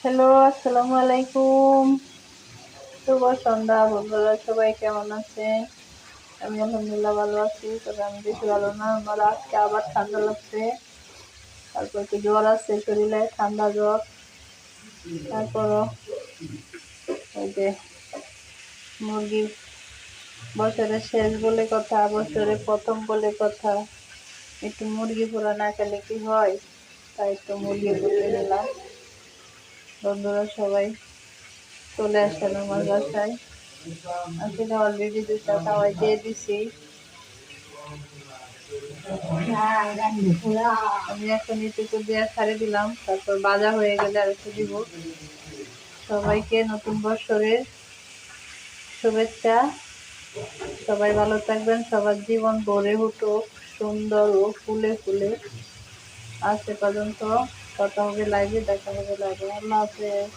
Hello, আসসালামু আলাইকুম। শুভ সন্ধ্যা বন্ধুরা, সবাই কেমন আছেন? আমি আলহামদুলিল্লাহ ভালো আছি। তবে আমি বেশি ভালো না, আমার আজকে আবার ঠান্ডা লাগছে। তারপর একটু জ্বর আছে শরীরে, ঠান্ডা জ্বর। তারপরও ওই যে মুরগি, বছরের শেষ বলে কথা, বছরের প্রথম বলে কথা, একটু মুরগি পোড়া না খেলে কি হয়? তাই একটু মুরগি পুড়ে নিলাম। বন্ধুরা সবাই চলে আসেন আমার বাসায়। আসলে অলরেডি 2টা খাওয়াই দিয়ে দিছি। আমি এখন এটুকু দিয়ে ছাড়ে দিলাম, তারপর ভাজা হয়ে গেলে আর একটু দিব। সবাইকে নতুন বছরের শুভেচ্ছা। সবাই ভালো থাকবেন, সবার জীবন ভরে উঠুক সুন্দর ও ফুলে ফুলে। আজ এ পর্যন্ত, কথা হবে লাইভে, দেখা হবে লাইভে। আল্লাহ হাফেজ।